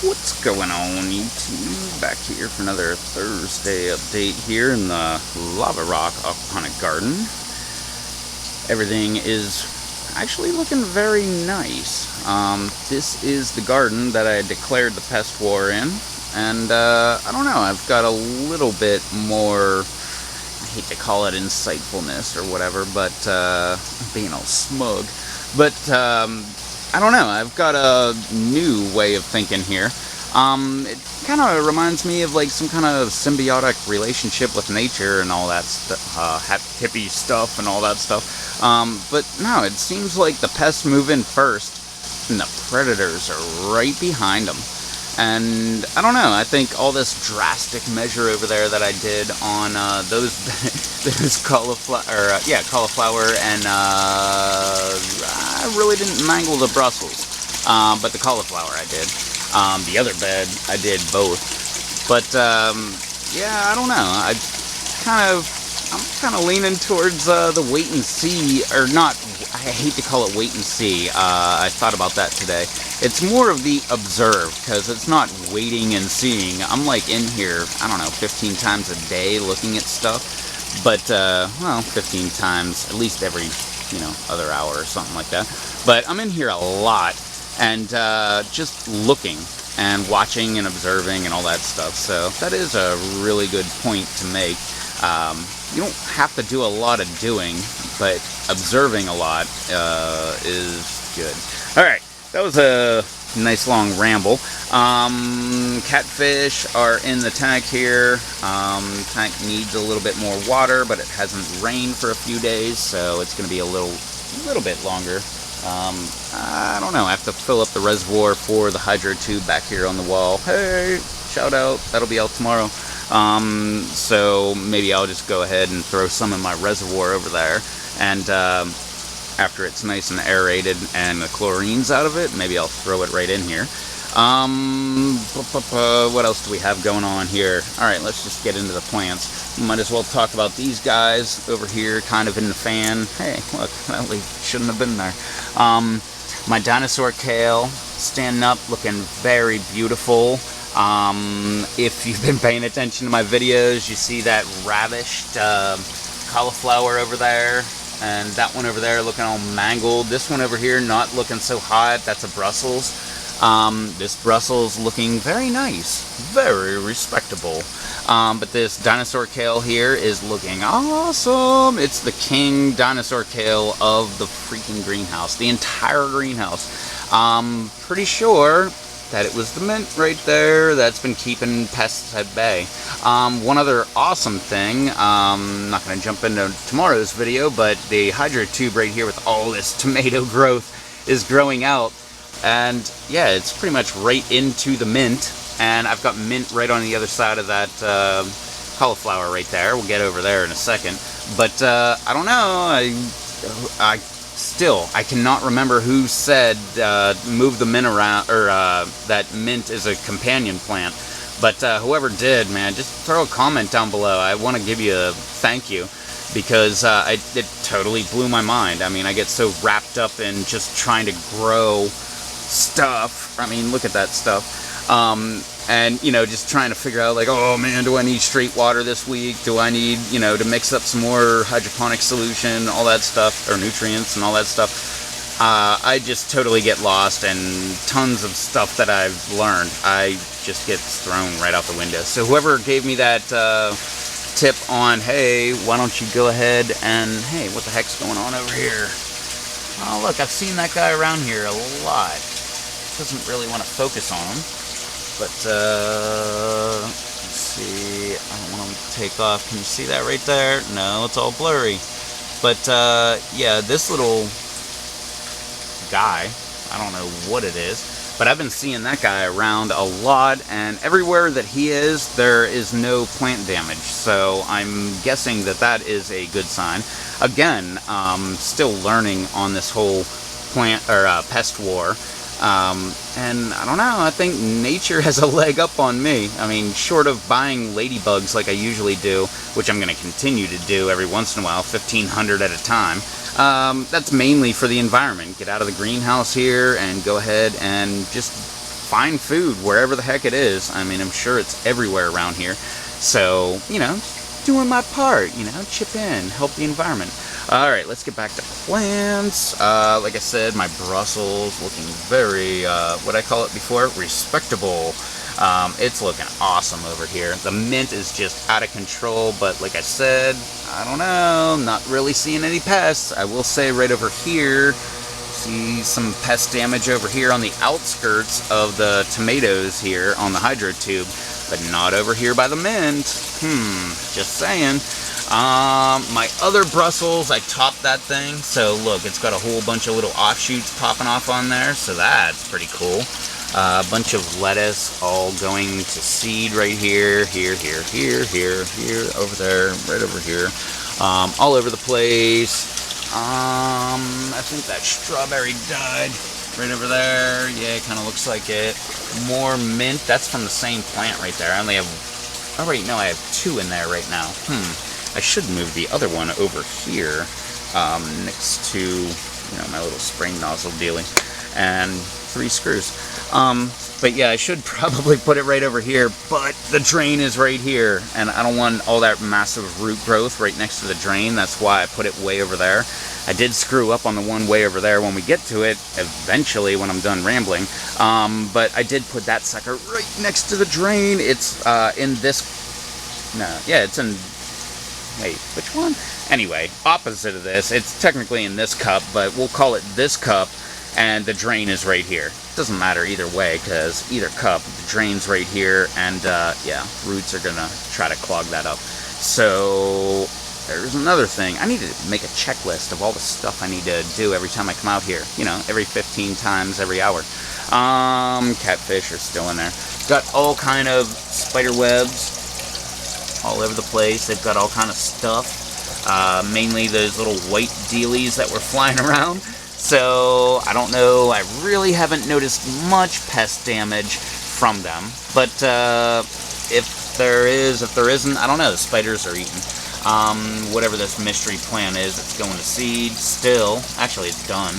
What's going on, YouTube? Back here for another Thursday update here in the Lava Rock Aquaponic Garden. Everything is actually looking very nice. This is the garden that I declared the pest war in, and I don't know, I've got a little bit more, I hate to call it insightfulness or whatever, but being all smug, but I don't know, I've got a new way of thinking here. It kind of reminds me of like some kind of symbiotic relationship with nature and all that hippie stuff and all that stuff. But no, it seems like the pests move in first and the predators are right behind them. And I don't know, I think all this drastic measure over there that I did on those cauliflower, and I really didn't mangle the Brussels, but the cauliflower I did. The other bed I did both. But yeah, I don't know. I'm kind of leaning towards the wait and see, or not. I hate to call it wait and see. I thought about that today. It's more of the observe, because it's not waiting and seeing. I'm like in here, I don't know, 15 times a day looking at stuff. But, well, 15 times, at least every, other hour or something like that. But I'm in here a lot, and just looking and watching and observing and all that stuff. So that is a really good point to make. You don't have to do a lot of doing, but observing a lot is good. Alright, that was a nice long ramble. Catfish are in the tank here. Tank needs a little bit more water, but it hasn't rained for a few days, so it's going to be a little bit longer. I don't know, I have to fill up the reservoir for the hydro tube back here on the wall. Hey, shout out, that'll be out tomorrow. So maybe I'll just go ahead and throw some in my reservoir over there, and after it's nice and aerated and the chlorine's out of it, maybe I'll throw it right in here. What else do we have going on here? Alright, let's just get into the plants. Might as well talk about these guys over here, kind of in the fan. Hey, look, that leaf shouldn't have been there. My dinosaur kale, standing up, looking very beautiful. If you've been paying attention to my videos, you see that ravished cauliflower over there, and that one over there looking all mangled. This one over here not looking so hot, that's a Brussels. This Brussels looking very nice, very respectable. But this dinosaur kale here is looking awesome. It's the king dinosaur kale of the freaking greenhouse, the entire greenhouse. Pretty sure that it was the mint right there that's been keeping pests at bay. One other awesome thing, I'm not going to jump into tomorrow's video, but the hydro tube right here with all this tomato growth is growing out. And yeah, it's pretty much right into the mint, and I've got mint right on the other side of that cauliflower right there. We'll get over there in a second. But I don't know, I cannot remember who said move the mint around, or that mint is a companion plant. But whoever did, man, just throw a comment down below. I want to give you a thank you, because it totally blew my mind. I mean, I get so wrapped up in just trying to grow stuff. I mean, look at that stuff. And, just trying to figure out, like, oh man, do I need straight water this week? Do I need, to mix up some more hydroponic solution, all that stuff, or nutrients and all that stuff? I just totally get lost, and tons of stuff that I've learned, I just get thrown right out the window. So whoever gave me that tip on, hey, why don't you go ahead and, hey, what the heck's going on over here? Oh, look, I've seen that guy around here a lot. Doesn't really want to focus on him. But, let's see, I don't want him to take off. Can you see that right there? No, it's all blurry. But, yeah, this little guy, I don't know what it is, but I've been seeing that guy around a lot, and everywhere that he is, there is no plant damage. So I'm guessing that that is a good sign. Again, still learning on this whole plant, or pest war. And I don't know, I think nature has a leg up on me. I mean, short of buying ladybugs like I usually do, which I'm going to continue to do every once in a while, 1,500 at a time, that's mainly for the environment. Get out of the greenhouse here and go ahead and just find food wherever the heck it is. I mean, I'm sure it's everywhere around here. So, you know, doing my part, you know, chip in, help the environment. Alright, let's get back to plants. Like I said, my Brussels looking very, what I call it before, respectable. It's looking awesome over here. The mint is just out of control, but like I said, I don't know, not really seeing any pests. I will say right over here, see some pest damage over here on the outskirts of the tomatoes here on the hydro tube, but not over here by the mint. Just saying. My other Brussels, I topped that thing, so look, it's got a whole bunch of little offshoots popping off on there, so that's pretty cool. A bunch of lettuce all going to seed right here, here, over there, right over here, all over the place. I think that strawberry died right over there. Yeah, it kind of looks like it. More mint. That's from the same plant right there. I only have, oh wait, no, I have 2 in there right now. I should move the other one over here, next to, you know, my little spring nozzle dealy, and 3 screws. But yeah, I should probably put it right over here, but the drain is right here, and I don't want all that massive root growth right next to the drain. That's why I put it way over there. I did screw up on the one way over there when we get to it, eventually, when I'm done rambling. But I did put that sucker right next to the drain. It's in this, no, yeah, it's in, wait, which one? Anyway, opposite of this. It's technically in this cup, but we'll call it this cup, and the drain is right here. Doesn't matter either way, because either cup, the drain's right here, and yeah, roots are gonna try to clog that up. So there's another thing. I need to make a checklist of all the stuff I need to do every time I come out here. You know, every 15 times every hour. Catfish are still in there. Got all kind of spider webs all over the place. They've got all kind of stuff. Mainly those little white dealies that were flying around. So, I don't know, I really haven't noticed much pest damage from them, but if there is, if there isn't, I don't know, the spiders are eating. Whatever this mystery plant is, it's going to seed still. Actually, it's done.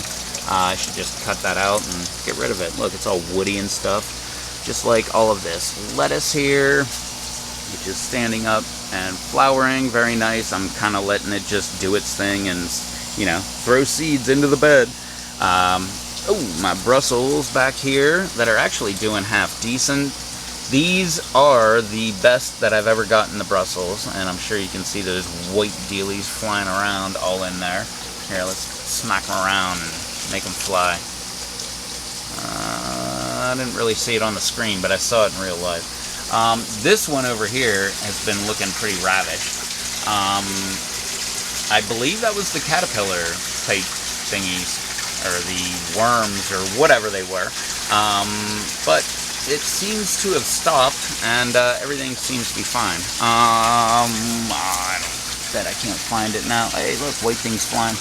I should just cut that out and get rid of it. Look, it's all woody and stuff, just like all of this. Lettuce here, which is standing up and flowering, very nice. I'm kind of letting it just do its thing and, you know, throw seeds into the bed. Oh, my Brussels back here that are actually doing half decent. These are the best that I've ever gotten the Brussels, and I'm sure you can see those white dealies flying around all in there. Here, let's smack them around and make them fly. I didn't really see it on the screen, but I saw it in real life. This one over here has been looking pretty ravished. I believe that was the caterpillar type thingies, or the worms, or whatever they were. But it seems to have stopped, and everything seems to be fine. I don't bet I can't find it now. Hey, look, white things flying.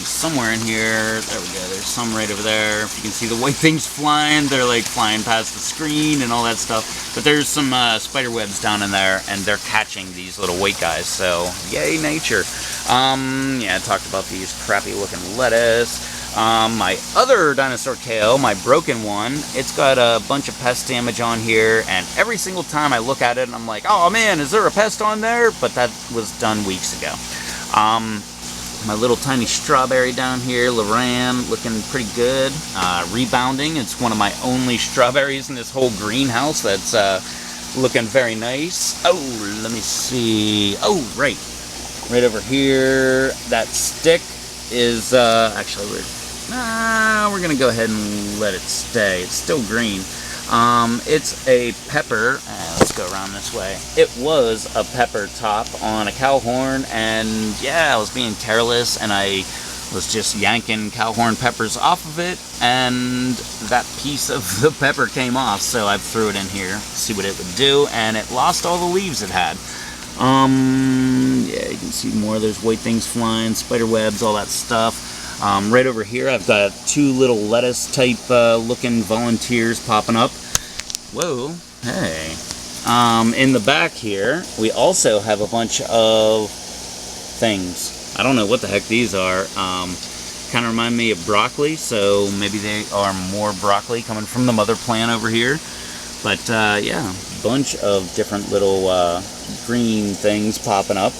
Somewhere in here, there we go, there's some right over there. If you can see the white things flying, they're like flying past the screen and all that stuff. But there's some spider webs down in there, and they're catching these little white guys, so yay nature. Yeah, I talked about these crappy looking lettuce. My other dinosaur kale, my broken one, it's got a bunch of pest damage on here, and every single time I look at it, I'm like, oh man, is there a pest on there? But that was done weeks ago. My little tiny strawberry down here, Loran, looking pretty good. Rebounding, it's one of my only strawberries in this whole greenhouse that's looking very nice. Oh, let me see. Oh, right over here, that stick is, actually, we're gonna go ahead and let it stay. It's still green. It's a pepper. Let's go around this way. It was a pepper top on a cow horn, and yeah, I was being careless, and I was just yanking cow horn peppers off of it, and that piece of the pepper came off, so I threw it in here, see what it would do, and it lost all the leaves it had. Yeah, you can see more of those white things flying, spider webs, all that stuff. Right over here, I've got 2 little lettuce type looking volunteers popping up. Whoa, hey. In the back here, we also have a bunch of things. I don't know what the heck these are. Kind of remind me of broccoli, so maybe they are more broccoli coming from the mother plant over here. But yeah, bunch of different little green things popping up.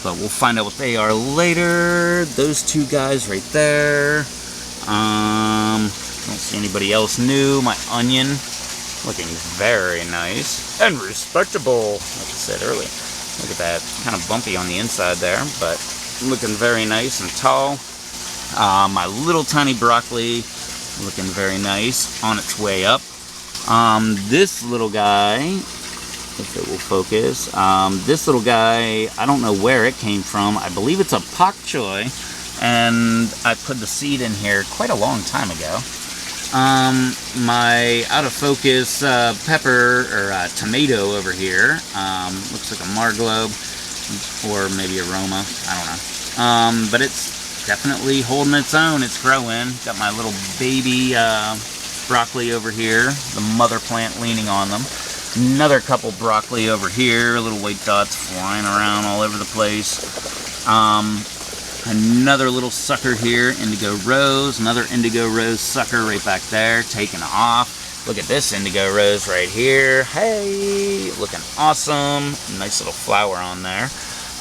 But we'll find out what they are later. Those two guys right there. Don't see anybody else new. My onion, looking very nice and respectable, like I said earlier. Look at that, kind of bumpy on the inside there, but looking very nice and tall. My little tiny broccoli, looking very nice, on its way up. This little guy, if it will focus, this little guy, I don't know where it came from. I believe it's a pak choi, and I put the seed in here quite a long time ago. My out of focus pepper or tomato over here, looks like a marglobe or maybe aroma, I don't know. But it's definitely holding its own. It's growing. Got my little baby broccoli over here, the mother plant leaning on them. Another couple broccoli over here, little white dots flying around all over the place. Another little sucker here, indigo rose. Another indigo rose sucker right back there, taking off. Look at this indigo rose right here. Hey, looking awesome. Nice little flower on there.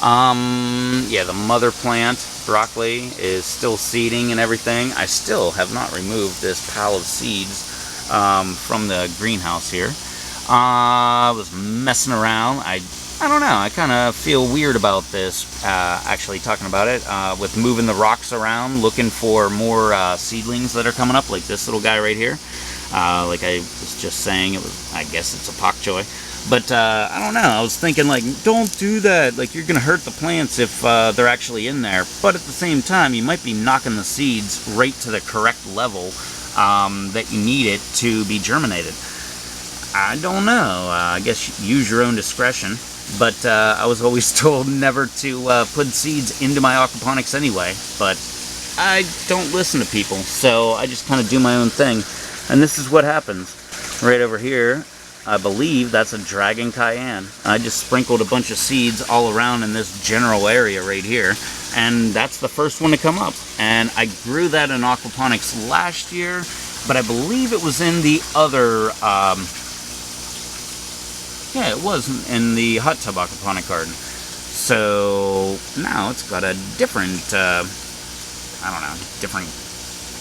Yeah, the mother plant broccoli is still seeding and everything. I still have not removed this pile of seeds from the greenhouse here. I was messing around. I don't know, I kind of feel weird about this, actually talking about it, with moving the rocks around, looking for more seedlings that are coming up, like this little guy right here. Like I was just saying, I guess it's a pak choi. But I don't know, I was thinking, like, don't do that, like you're gonna hurt the plants if they're actually in there. But at the same time, you might be knocking the seeds right to the correct level that you need it to be germinated. I don't know, I guess use your own discretion. But I was always told never to put seeds into my aquaponics anyway. But I don't listen to people, so I just kind of do my own thing. And this is what happens. Right over here, I believe that's a dragon cayenne. I just sprinkled a bunch of seeds all around in this general area right here. And that's the first one to come up. And I grew that in aquaponics last year, but I believe it was in the other... yeah, it was in the hot tub aquaponic garden. So now it's got a different, I don't know, different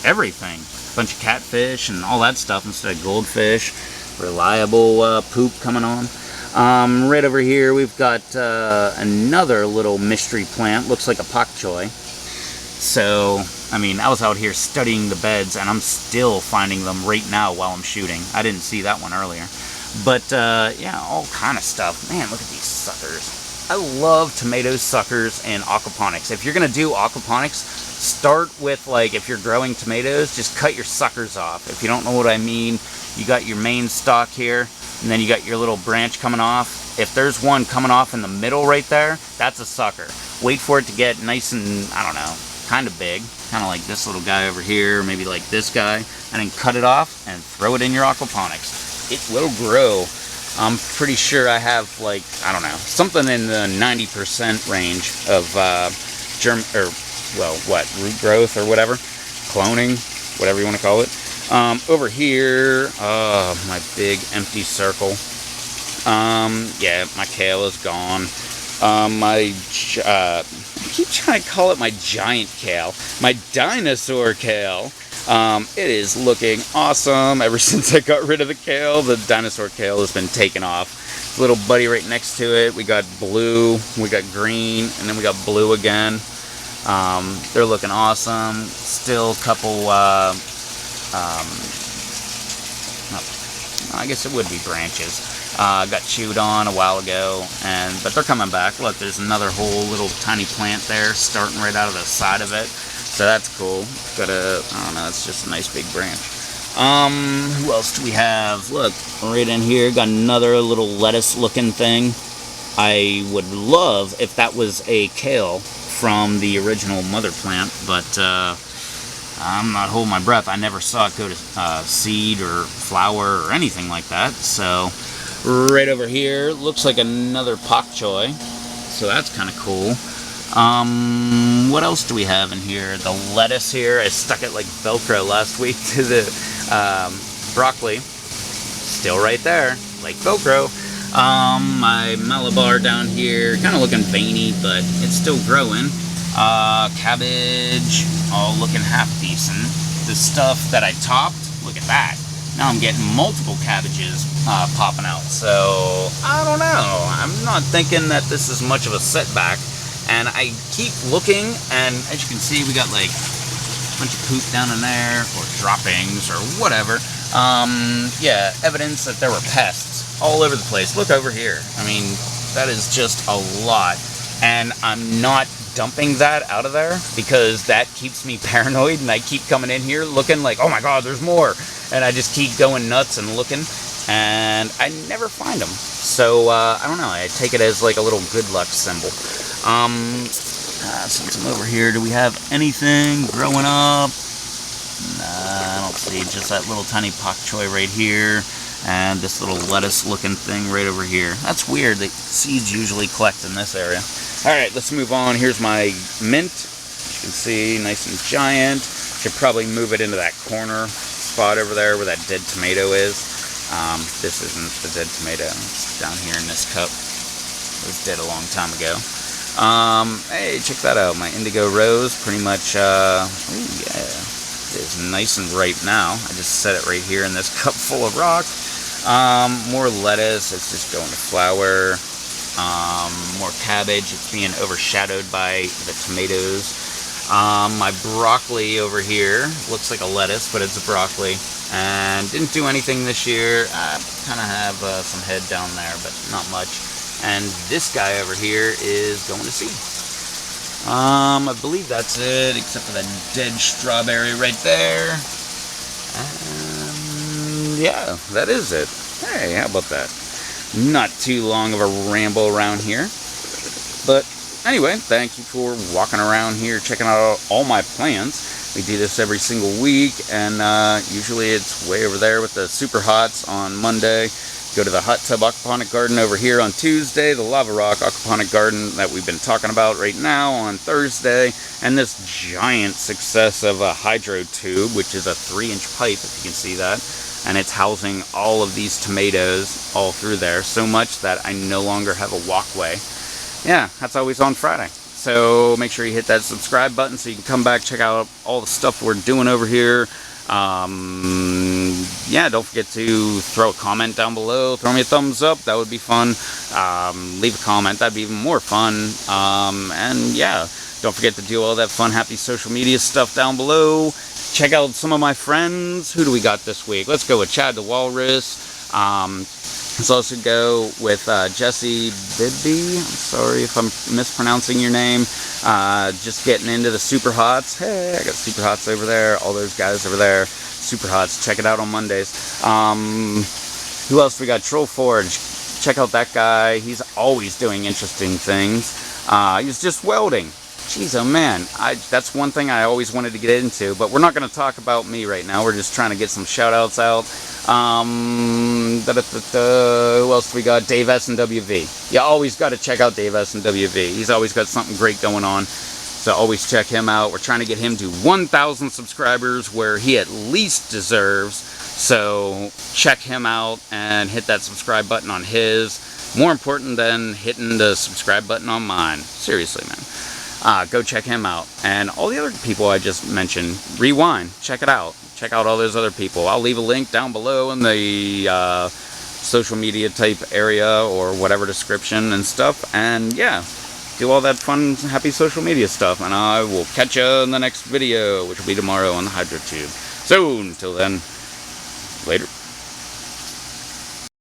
everything. Bunch of catfish and all that stuff instead of goldfish. Reliable poop coming on. Right over here we've got another little mystery plant. Looks like a pak choi. So, I mean, I was out here studying the beds and I'm still finding them right now while I'm shooting. I didn't see that one earlier. But, yeah, all kind of stuff. Man, look at these suckers. I love tomato suckers and aquaponics. If you're going to do aquaponics, start with, like, if you're growing tomatoes, just cut your suckers off. If you don't know what I mean, you got your main stalk here, and then you got your little branch coming off. If there's one coming off in the middle right there, that's a sucker. Wait for it to get nice and, I don't know, kind of big. Kind of like this little guy over here, maybe like this guy, and then cut it off and throw it in your aquaponics. It will grow. I'm pretty sure I have, like, I don't know, something in the 90% range of root growth or whatever, cloning, whatever you want to call it. Over here, my big empty circle. Yeah, my kale is gone. I keep trying to call it my giant kale, my dinosaur kale. It is looking awesome. Ever since I got rid of the kale, the dinosaur kale has been taken off. Little buddy right next to it. We got blue, we got green, and then we got blue again. They're looking awesome. Still a couple, I guess it would be branches. Got chewed on a while ago, but they're coming back. Look, there's another whole little tiny plant there starting right out of the side of it. So that's cool. Got a, I don't know, it's just a nice big branch. Who else do we have? Look, right in here, got another little lettuce looking thing. I would love if that was a kale from the original mother plant, but I'm not holding my breath. I never saw it go to seed or flower or anything like that. So right over here, looks like another pak choi. So that's kind of cool. What else do we have in here? The lettuce here, I stuck it like Velcro last week to the broccoli. Still right there, like Velcro. My Malabar down here, kind of looking veiny, but it's still growing. Cabbage, all looking half decent. The stuff that I topped, look at that. Now I'm getting multiple cabbages popping out. So, I don't know. I'm not thinking that this is much of a setback. And I keep looking, and as you can see, we got like a bunch of poop down in there, or droppings, or whatever. Yeah, evidence that there were pests all over the place. Look over here. I mean, that is just a lot. And I'm not dumping that out of there because that keeps me paranoid, and I keep coming in here looking like, oh my god, there's more. And I just keep going nuts and looking, and I never find them. So, I don't know, I take it as like a little good luck symbol. Since I'm over here, do we have anything growing up? Nah, I don't see, just that little tiny pak choi right here, and this little lettuce looking thing right over here. That's weird, the seeds usually collect in this area. Alright, let's move on. Here's my mint. As you can see, nice and giant. Should probably move it into that corner spot over there where that dead tomato is. This isn't the dead tomato. It's down here in this cup. It was dead a long time ago. Hey, check that out. My indigo rose pretty much, ooh, yeah, is nice and ripe now. I just set it right here in this cup full of rock. More lettuce. It's just going to flower. More cabbage. It's being overshadowed by the tomatoes. My broccoli over here looks like a lettuce, but it's a broccoli. And didn't do anything this year. I kind of have some head down there, but not much. And this guy over here is going to seed. I believe that's it, except for that dead strawberry right there. And yeah, that is it. Hey, how about that? Not too long of a ramble around here. But anyway, thank you for walking around here, checking out all my plants. We do this every single week, and usually it's way over there with the Super Hots on Monday. Go to the Hot Tub Aquaponic Garden over here on Tuesday, the Lava Rock Aquaponic Garden that we've been talking about right now on Thursday, and this giant success of a hydro tube, which is a 3-inch pipe, if you can see that, and it's housing all of these tomatoes all through there, so much that I no longer have a walkway. Yeah, that's always on Friday. So make sure you hit that subscribe button so you can come back, check out all the stuff we're doing over here. Yeah, don't forget to throw a comment down below, throw me a thumbs up, that would be fun. Leave a comment, that'd be even more fun. And yeah, don't forget to do all that fun, happy social media stuff down below. Check out some of my friends. Who do we got this week? Let's go with Chad the Walrus. Let's also go with Jesse Bibby. I'm sorry if I'm mispronouncing your name. Just getting into the Super Hots. Hey, I got Super Hots over there. All those guys over there. Super Hots. Check it out on Mondays. Who else we got? Troll Forge. Check out that guy. He's always doing interesting things. He was just welding. Jeez, oh man. That's one thing I always wanted to get into, but we're not going to talk about me right now. We're just trying to get some shout-outs out. Who else do we got? Dave S&WV. You always got to check out Dave S&WV. He's always got something great going on, so always check him out. We're trying to get him to 1,000 subscribers, where he at least deserves. So check him out and hit that subscribe button on his. More important than hitting the subscribe button on mine. Seriously, man. Go check him out. And all the other people I just mentioned, rewind, check it out. Check out all those other people. I'll leave a link down below in the social media type area or whatever description and stuff. And yeah, do all that fun, happy social media stuff. And I will catch you in the next video, which will be tomorrow on the Hydro Tube. So, until then, later.